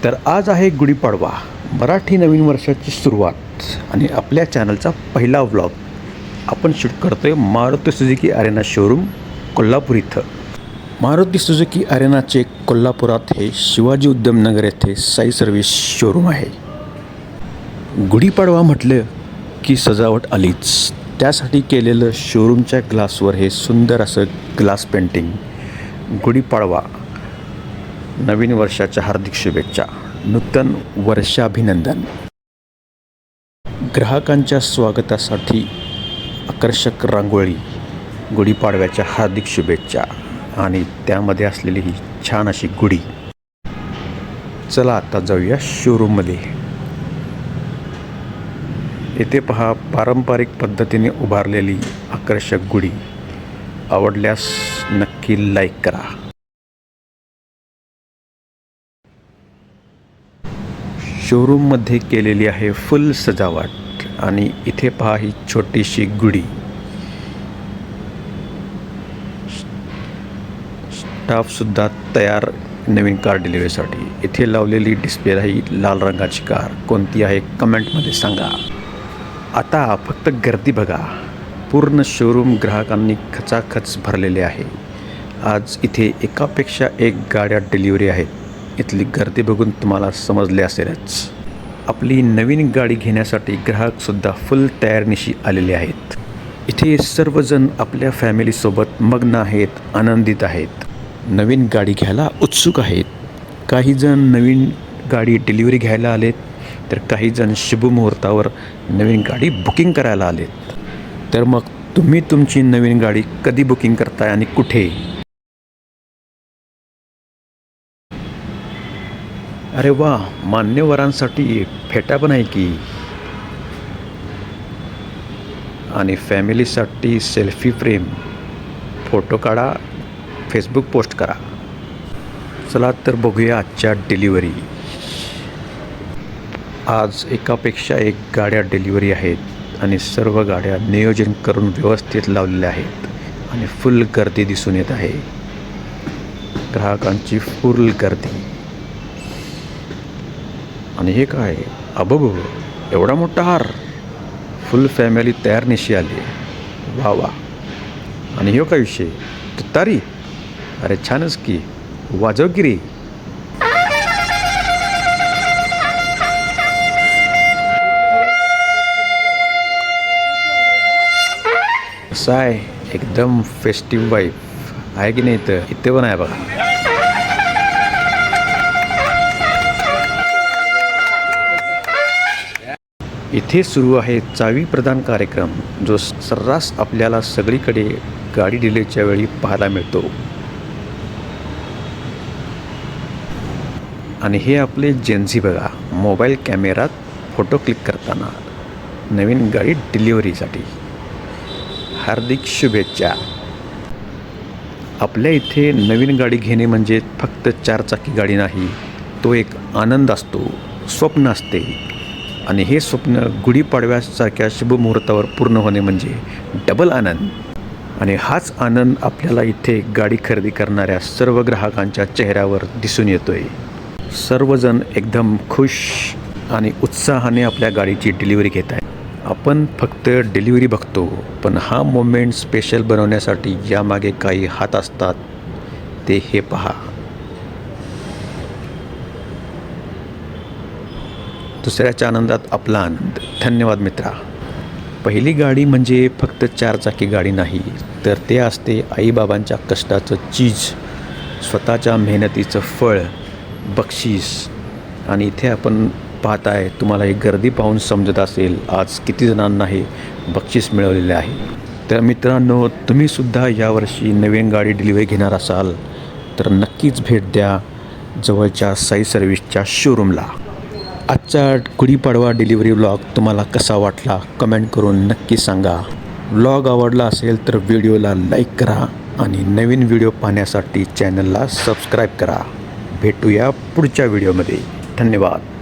तर आज आहे गुढीपाडवा, मराठी नवीन वर्षाची सुरुवात आणि आपल्या चॅनलचा पहिला व्लॉग आपण शूट करतोय Maruti Suzuki Arena showroom Kolhapur इथं. मारुती सुझुकी अरेनाचे कोल्हापुरात हे शिवाजी उद्यमनगर येथे साई सर्व्हिस शोरूम आहे. गुढीपाडवा म्हटलं की सजावट आलीच. त्यासाठी केलेलं शोरूमच्या ग्लासवर हे सुंदर असं ग्लास पेंटिंग. गुढीपाडवा, नवीन वर्षाच्या हार्दिक शुभेच्छा, नूतन वर्षाभिनंदन. ग्राहकांच्या स्वागतासाठी आकर्षक रांगोळी, गुढीपाडव्याच्या हार्दिक शुभेच्छा आणि त्यामध्ये असलेली ही छान अशी गुढी. चला आता जाऊया शोरूममध्ये. येथे पहा पारंपरिक पद्धतीने उभारलेली आकर्षक गुढी. आवडल्यास नक्की लाईक करा. शोरूममध्ये केलेली आहे फुल सजावट आणि इथे पहा ही छोटीशी गुढी. स्टाफसुद्धा तयार नवीन कार डिलिव्हरीसाठी. इथे लावलेली डिस्प्लेला ही लाल रंगाची कार कोणती आहे कमेंटमध्ये सांगा. आता फक्त गर्दी बघा. पूर्ण शोरूम ग्राहकांनी खचाखच भरलेले आहे. आज इथे एकापेक्षा एक गाड्या डिलिव्हरी आहेत. इथली गर्दी बघून तुम्हाला समजले असेलच. आपली नवीन गाडी घेण्यासाठी ग्राहकसुद्धा फुल तयारीनिशी आलेले आहेत. इथे सर्वजण आपल्या फॅमिलीसोबत मग्न आहेत, आनंदित आहेत, नवीन गाडी घ्यायला उत्सुक आहेत. काहीजण नवीन गाडी डिलिव्हरी घ्यायला आलेत, तर काहीजण शुभमुहूर्तावर नवीन गाडी बुकिंग करायला आलेत. तर मग तुम्ही तुमची नवीन गाडी कधी बुकिंग करताय आणि कुठे? अरे वा, मान्यवरांसाठी फेटा पण आहे की. आणि फॅमिलीसाठी सेल्फी फ्रेम, फोटो काढा, फेसबुक पोस्ट करा. चला तर बघूया आजच्या डिलिव्हरी. आज एकापेक्षा एक गाड्या डिलिव्हरी आहेत आणि सर्व गाड्या नियोजन करून व्यवस्थित लावलेल्या आहेत आणि फुल गर्दी दिसून येत आहे. ग्राहकांची फुल गर्दी. आणि हे काय, अबब, एवढा मोठा हार. फुल फॅमिली तयारनिशी आली. वा वा. आणि हे काय विषय, तुतारी. अरे छानच की, वाजवगिरी. असं आहे एकदम फेस्टिव्ह वाईफ आहे की नाही? तर इथे पण आहे बघा. इथे सुरू आहे चावी प्रदान कार्यक्रम, जो सर्रास आपल्याला सगळीकडे गाडी डिलिव्हरीच्या वेळी पाहायला मिळतो. आणि हे आपले जेन्झी बघा, मोबाईल कॅमेरात फोटो क्लिक करताना. नवीन गाडी डिलिव्हरीसाठी हार्दिक शुभेच्छा. आपल्या इथे नवीन गाडी घेणे म्हणजे फक्त चारचाकी गाडी नाही, तो एक आनंद असतो, स्वप्न असते. आणि हे स्वप्न गुढीपाडव्यासारख्या शुभमुहूर्तावर पूर्ण होणे म्हणजे डबल आनंद. आणि हाच आनंद आपल्याला इथे गाडी खरेदी करणाऱ्या सर्व ग्राहकांच्या चेहऱ्यावर दिसून येतोय. सर्वजण एकदम खुश आणि उत्साहाने आपल्या गाडीची डिलिव्हरी घेत आहेत. आपण फक्त डिलिव्हरी बघतो, पण हा मोमेंट स्पेशल बनवण्यासाठी यामागे काही हात असतात. ते हे पहा. दुसऱ्याच्या आनंदात आपला आनंद. धन्यवाद मित्रा. पहिली गाडी म्हणजे फक्त चारचाकी गाडी नाही, तर ते असते आईबाबांच्या कष्टाचं चीज, स्वतःच्या मेहनतीचं फळ, बक्षीस. आणि इथे आपण पाहताय, तुम्हाला ही गर्दी पाहून समजत असेल आज किती जणांना हे बक्षीस मिळवलेले आहे. तर मित्रांनो, तुम्हीसुद्धा यावर्षी नवीन गाडी डिलिव्हरी घेणार असाल तर नक्कीच भेट द्या जवळच्या साई सर्व्हिसच्या शोरूमला. आजचा गुढीपाडवा डिलिव्हरी व्लॉग तुम्हाला कसा वाटला कमेंट करून नक्की सांगा. व्लॉग आवडला असेल तर व्हिडिओला लाईक करा आणि नवीन व्हिडिओ पाहण्यासाठी चॅनलला सबस्क्राईब करा. भेटूया पुढच्या व्हिडिओमध्ये. धन्यवाद.